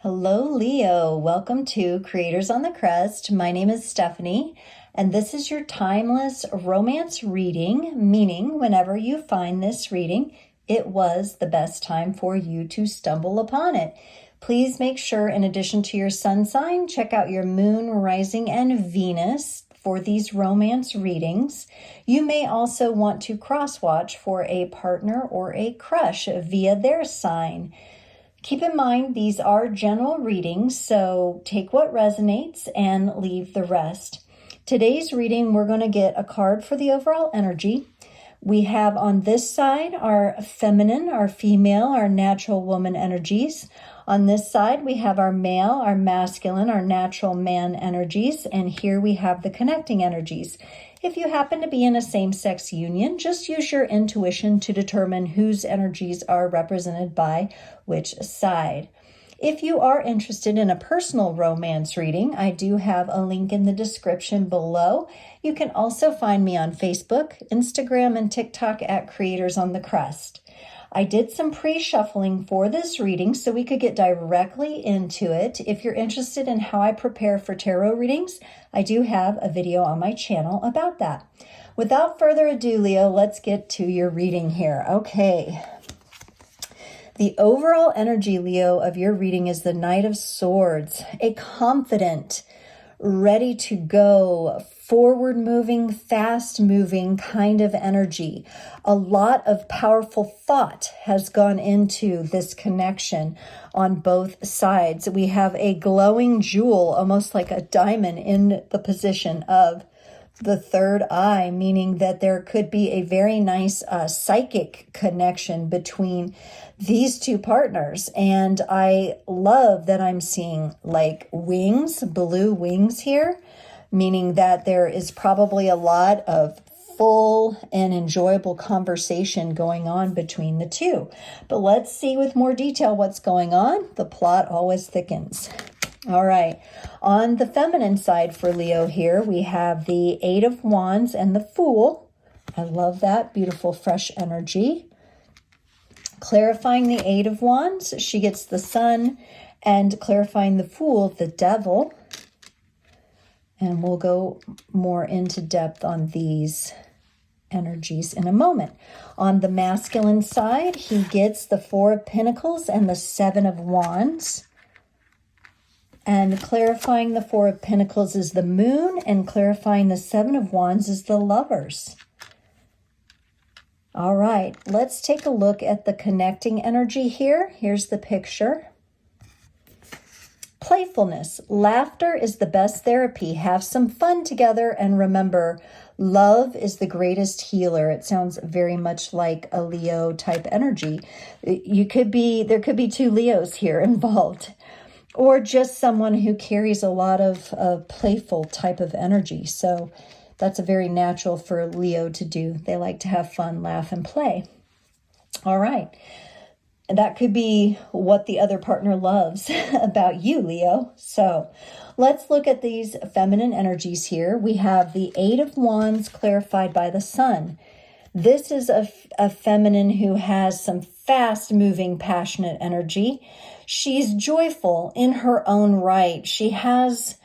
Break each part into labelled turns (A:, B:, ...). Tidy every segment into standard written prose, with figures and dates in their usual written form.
A: Hello, Leo. Welcome to Creators on the Crest. My name is Stephanie, and this is your timeless romance reading, meaning whenever you find this reading, it was the best time for you to stumble upon it. Please make sure, in addition to your sun sign, check out your moon, rising, and Venus for these romance readings. You may also want to cross-watch for a partner or a crush via their sign. Keep in mind, these are general readings, so take what resonates and leave the rest. Today's reading, we're going to get a card for the overall energy. We have on this side our feminine, our female, our natural woman energies. On this side, we have our male, our masculine, our natural man energies. And here we have the connecting energies. If you happen to be in a same-sex union, just use your intuition to determine whose energies are represented by which side. If you are interested in a personal romance reading, I do have a link in the description below. You can also find me on Facebook, Instagram, and TikTok at Creators on the Crest. I did some pre-shuffling for this reading so we could get directly into it. If you're interested in how I prepare for tarot readings, I do have a video on my channel about that. Without further ado, Leo, let's get to your reading here. Okay. The overall energy, Leo, of your reading is the Knight of Swords, a confident, ready to go, forward-moving, fast-moving kind of energy. A lot of powerful thought has gone into this connection on both sides. We have a glowing jewel, almost like a diamond, in the position of the third eye, meaning that there could be a very nice psychic connection between these two partners. And I love that I'm seeing like wings, blue wings here, meaning that there is probably a lot of full and enjoyable conversation going on between the two. But let's see with more detail what's going on. The plot always thickens. All right, on the feminine side for Leo here, we have the Eight of Wands and the Fool. I love that, beautiful, fresh energy. Clarifying the Eight of Wands, she gets the Sun, and clarifying the Fool, the Devil. And we'll go more into depth on these energies in a moment. On the masculine side, he gets the Four of Pentacles and the Seven of Wands. And clarifying the Four of Pentacles is the Moon, and clarifying the Seven of Wands is the Lovers. All right, let's take a look at the connecting energy here. Here's the picture. Playfulness. Laughter is the best therapy. Have some fun together, and remember, love is the greatest healer. It sounds very much like a Leo type energy. There could be two Leos here involved, or just someone who carries a lot of playful type of energy. So that's a very natural for Leo to do. They like to have fun, laugh, and play. All right. And that could be what the other partner loves about you, Leo. So let's look at these feminine energies here. We have the Eight of Wands clarified by the Sun. This is a feminine who has some fast-moving, passionate energy. She's joyful in her own right. She has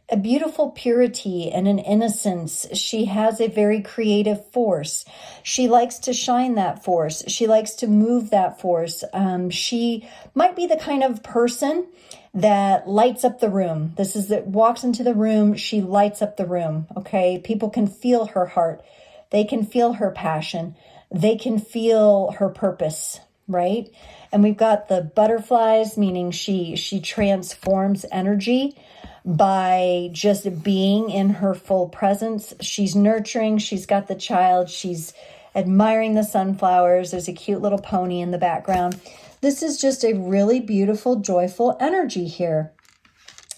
A: a beautiful purity and an innocence. She has a very creative force. She likes to shine that force. She likes to move that force. She might be the kind of person that lights up the room. This is that walks into the room. She lights up the room. Okay. People can feel her heart. They can feel her passion. They can feel her purpose, right? And we've got the butterflies, meaning she transforms energy by just being in her full presence. She's nurturing. She's got the child. She's admiring the sunflowers. There's a cute little pony in the background. This is just a really beautiful, joyful energy here.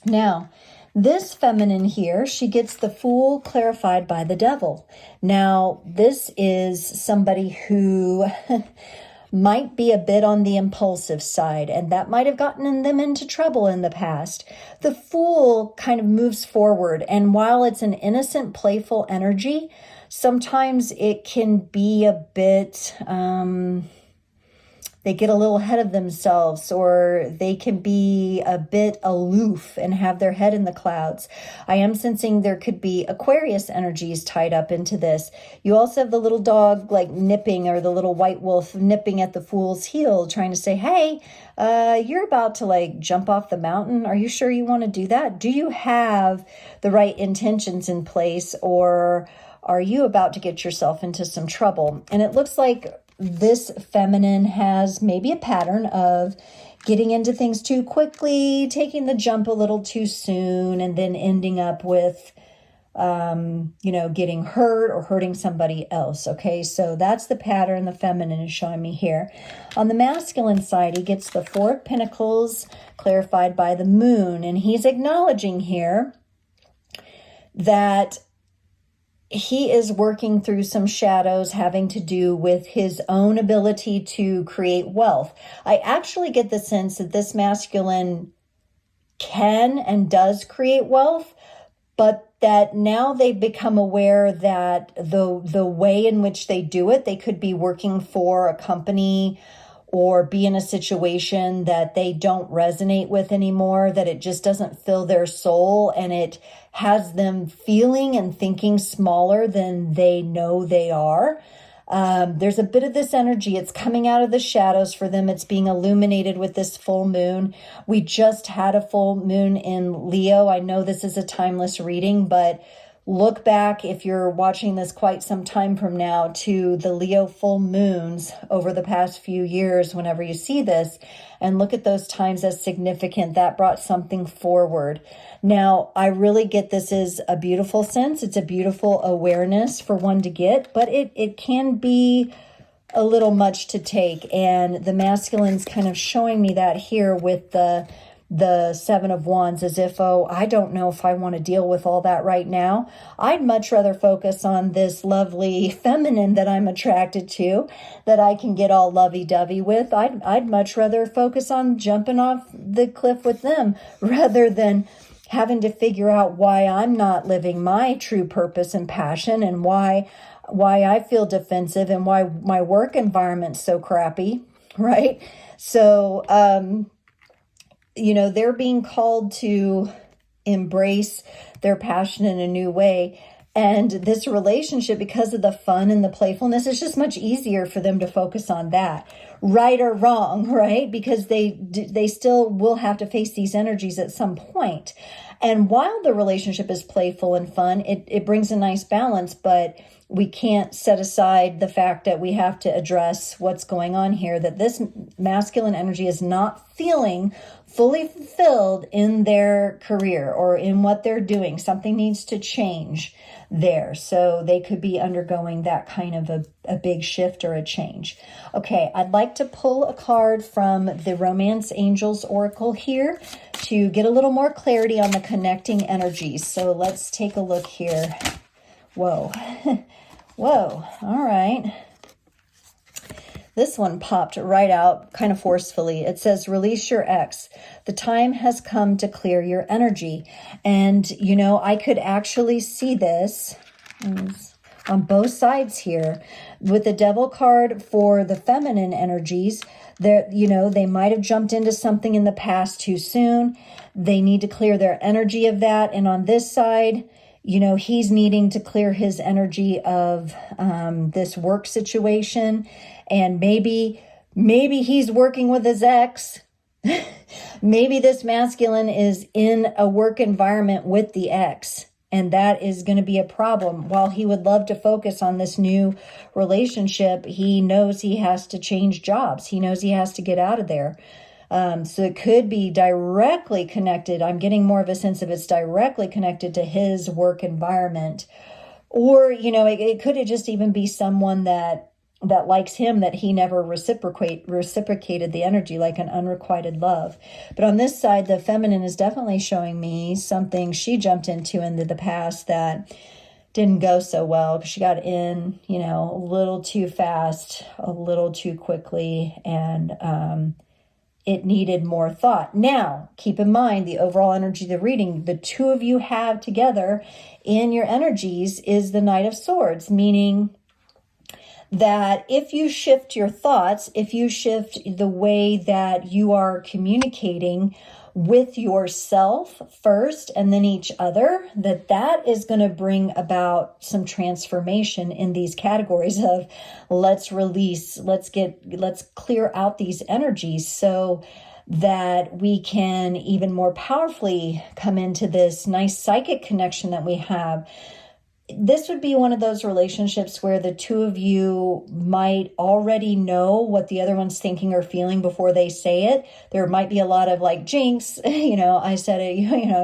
A: Now, this feminine here, she gets the Fool clarified by the Devil. Now, this is somebody who might be a bit on the impulsive side, and that might have gotten them into trouble in the past. The Fool kind of moves forward, and while it's an innocent, playful energy, sometimes it can be a bit, they get a little ahead of themselves, or they can be a bit aloof and have their head in the clouds. I am sensing there could be Aquarius energies tied up into this. You also have the little dog like nipping, or the little white wolf nipping at the fool's heel, trying to say, hey, you're about to like jump off the mountain. Are you sure you want to do that? Do you have the right intentions in place, or are you about to get yourself into some trouble? And it looks like this feminine has maybe a pattern of getting into things too quickly, taking the jump a little too soon, and then ending up with, getting hurt or hurting somebody else. Okay, so that's the pattern the feminine is showing me here. On the masculine side, he gets the Four of Pentacles clarified by the moon, and he's acknowledging here that he is working through some shadows having to do with his own ability to create wealth. I actually get the sense that this masculine can and does create wealth, but that now they've become aware that the way in which they do it, they could be working for a company or be in a situation that they don't resonate with anymore, that it just doesn't fill their soul, and it has them feeling and thinking smaller than they know they are. There's a bit of this energy. It's coming out of the shadows for them. It's being illuminated with this full moon. We just had a full moon in Leo. I know this is a timeless reading, but look back, if you're watching this quite some time from now, to the Leo full moons over the past few years whenever you see this, and look at those times as significant. That brought something forward. Now, I really get this is a beautiful sense. It's a beautiful awareness for one to get, but it can be a little much to take. And the masculine's kind of showing me that here with the Seven of Wands, as if, oh, I don't know if I want to deal with all that right now. I'd much rather focus on this lovely feminine that I'm attracted to, that I can get all lovey-dovey with. I'd much rather focus on jumping off the cliff with them rather than having to figure out why I'm not living my true purpose and passion, and why I feel defensive, and why my work environment's so crappy, right? So, they're being called to embrace their passion in a new way. And this relationship, because of the fun and the playfulness, it's just much easier for them to focus on that, right or wrong, right? Because they still will have to face these energies at some point. And while the relationship is playful and fun, it brings a nice balance, but we can't set aside the fact that we have to address what's going on here, that this masculine energy is not feeling fully fulfilled in their career or in what they're doing. Something needs to change there. So they could be undergoing that kind of a big shift or a change. Okay, I'd like to pull a card from the Romance Angels Oracle here to get a little more clarity on the connecting energies. So let's take a look here. Whoa. Whoa. All right. This one popped right out kind of forcefully. It says, release your ex. The time has come to clear your energy. And, I could actually see this on both sides here. With the Devil card for the feminine energies, they might have jumped into something in the past too soon. They need to clear their energy of that. And on this side, he's needing to clear his energy of this work situation. And maybe he's working with his ex. Maybe this masculine is in a work environment with the ex, and that is going to be a problem. While he would love to focus on this new relationship, he knows he has to change jobs. He knows he has to get out of there. So it could be directly connected. I'm getting more of a sense of it's directly connected to his work environment. Or, it could just even be someone that likes him, that he never reciprocated the energy, like an unrequited love. But on this side, the feminine is definitely showing me something she jumped into the past that didn't go so well, because she got in, a little too fast, a little too quickly, and it needed more thought. Now, keep in mind the overall energy of the reading, the two of you have together in your energies is the Knight of Swords, meaning that if you shift your thoughts, if you shift the way that you are communicating with yourself first and then each other, that is going to bring about some transformation in these categories of let's release, let's clear out these energies so that we can even more powerfully come into this nice psychic connection that we have. This would be one of those relationships where the two of you might already know what the other one's thinking or feeling before they say it. There might be a lot of like, jinx, I said it,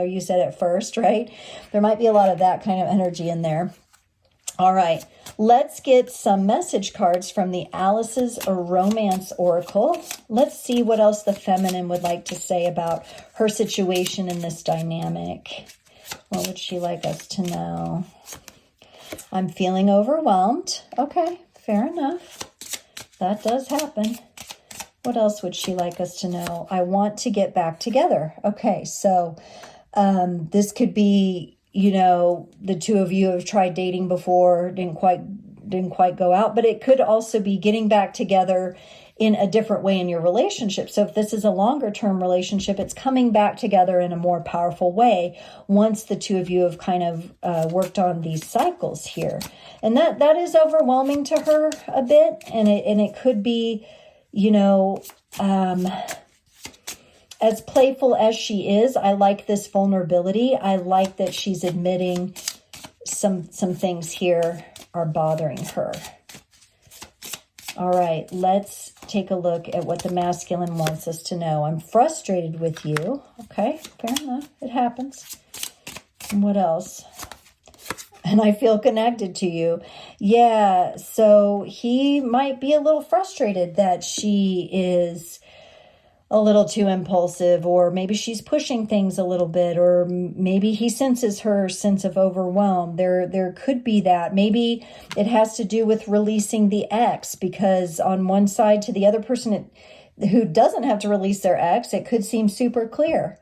A: you said it first, right? There might be a lot of that kind of energy in there. All right, let's get some message cards from the Alice's Romance Oracle. Let's see what else the feminine would like to say about her situation in this dynamic. What would she like us to know? I'm feeling overwhelmed. Okay, fair enough. That does happen. What else would she like us to know? I want to get back together. Okay, so this could be, the two of you have tried dating before, didn't quite go out, but it could also be getting back together in a different way in your relationship. So if this is a longer term relationship, it's coming back together in a more powerful way once the two of you have kind of worked on these cycles here. And that is overwhelming to her a bit. And it could be, as playful as she is, I like this vulnerability. I like that she's admitting some things here are bothering her. All right, let's take a look at what the masculine wants us to know. I'm frustrated with you. Okay, fair enough. It happens. And what else? And I feel connected to you. Yeah, so he might be a little frustrated that she is a little too impulsive, or maybe she's pushing things a little bit, or maybe he senses her sense of overwhelm. There could be that. Maybe it has to do with releasing the ex, because on one side to the other person who doesn't have to release their ex, it could seem super clear.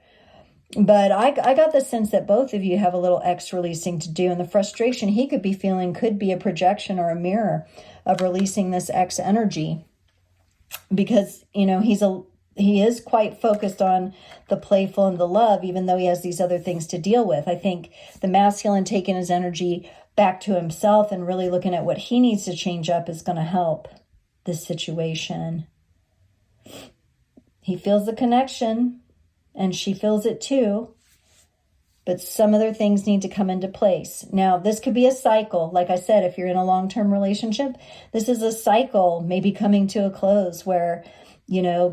A: But I got the sense that both of you have a little ex releasing to do, and the frustration he could be feeling could be a projection or a mirror of releasing this ex energy, because, he is quite focused on the playful and the love, even though he has these other things to deal with. I think the masculine taking his energy back to himself and really looking at what he needs to change up is going to help this situation. He feels the connection, and she feels it too. But some other things need to come into place. Now, this could be a cycle. Like I said, if you're in a long-term relationship, this is a cycle maybe coming to a close where,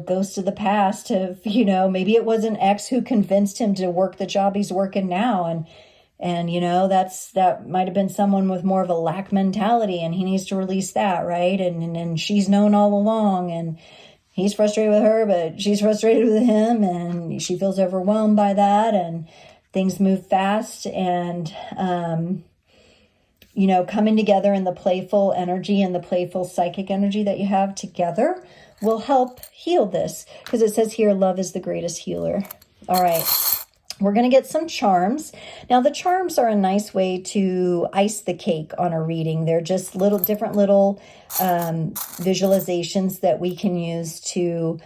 A: ghosts of the past have, maybe it was an ex who convinced him to work the job he's working now. And that might have been someone with more of a lack mentality, and he needs to release that, right? And she's known all along, and he's frustrated with her, but she's frustrated with him, and she feels overwhelmed by that, and things move fast, and, coming together in the playful energy and the playful psychic energy that you have together will help heal this, because it says here, love is the greatest healer. All right. We're going to get some charms. Now, the charms are a nice way to ice the cake on a reading. They're just different little visualizations that we can use to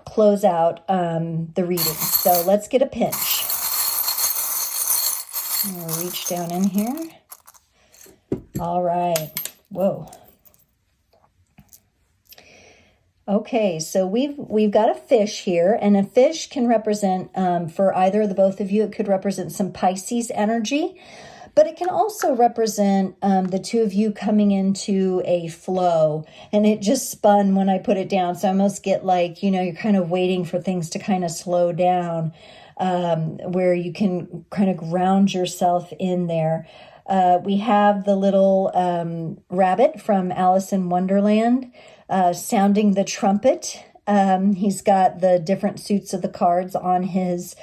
A: close out the reading. So let's get a pinch. I'm going to reach down in here. All right. Whoa. Okay, so we've got a fish here, and a fish can represent, for either of the both of you, it could represent some Pisces energy, but it can also represent the two of you coming into a flow. And it just spun when I put it down, so I almost get like, you're kind of waiting for things to kind of slow down, where you can kind of ground yourself in there. We have the little rabbit from Alice in Wonderland, sounding the trumpet. He's got the different suits of the cards on his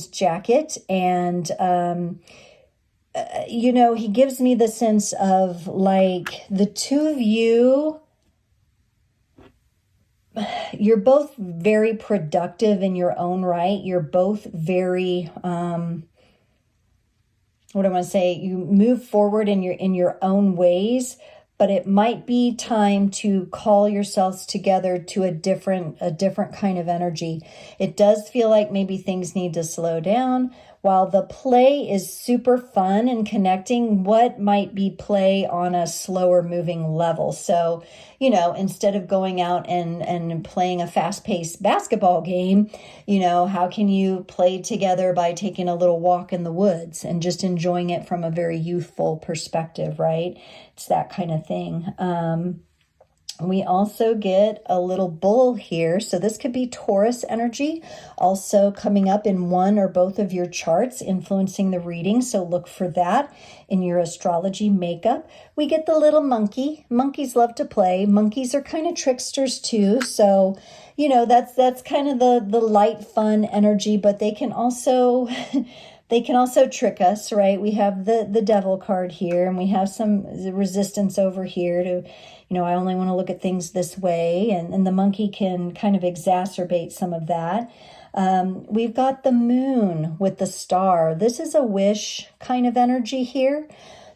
A: jacket, and he gives me the sense of like the two of you, you're both very productive in your own right. You're both very what do I want to say? You move forward in your own ways, but it might be time to call yourselves together to a different kind of energy. It does feel like maybe things need to slow down. While the play is super fun and connecting, what might be play on a slower moving level? So, instead of going out and playing a fast-paced basketball game, how can you play together by taking a little walk in the woods and just enjoying it from a very youthful perspective, right? It's that kind of thing. We also get a little bull here. So this could be Taurus energy also coming up in one or both of your charts, influencing the reading. So look for that in your astrology makeup. We get the little monkey. Monkeys love to play. Monkeys are kind of tricksters too. So, that's kind of the light, fun energy, but they can also... They can also trick us, right? We have the devil card here, and we have some resistance over here to, I only want to look at things this way. And the monkey can kind of exacerbate some of that. We've got the moon with the star. This is a wish kind of energy here.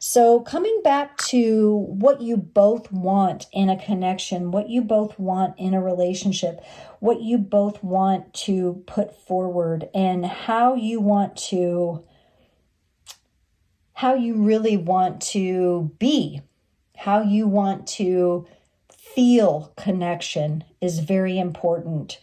A: So coming back to what you both want in a connection, what you both want in a relationship, what you both want to put forward, and how you really want to be, how you want to feel connection is very important.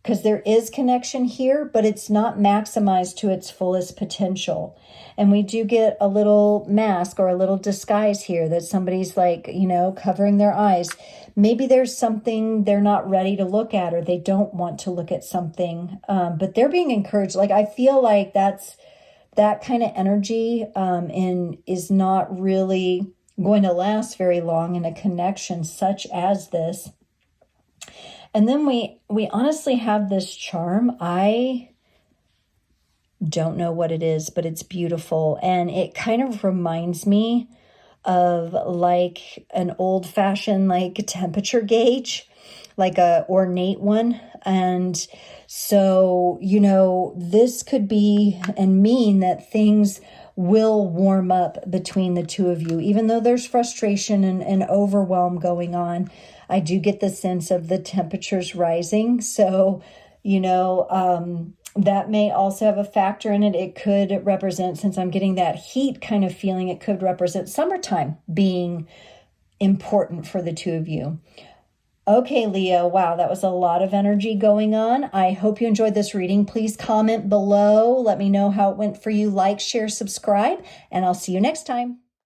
A: Because there is connection here, but it's not maximized to its fullest potential. And we do get a little mask or a little disguise here that somebody's like, covering their eyes. Maybe there's something they're not ready to look at, or they don't want to look at something, but they're being encouraged. Like, I feel like that kind of energy and is not really going to last very long in a connection such as this. And then we honestly have this charm. I don't know what it is, but it's beautiful. And it kind of reminds me of like an old-fashioned temperature gauge, like a ornate one. And so, this could be and mean that things will warm up between the two of you, even though there's frustration and overwhelm going on. I do get the sense of the temperatures rising. So, that may also have a factor in it. It could represent, since I'm getting that heat kind of feeling, it could represent summertime being important for the two of you. Okay, Leo, wow, that was a lot of energy going on. I hope you enjoyed this reading. Please comment below. Let me know how it went for you. Like, share, subscribe, and I'll see you next time.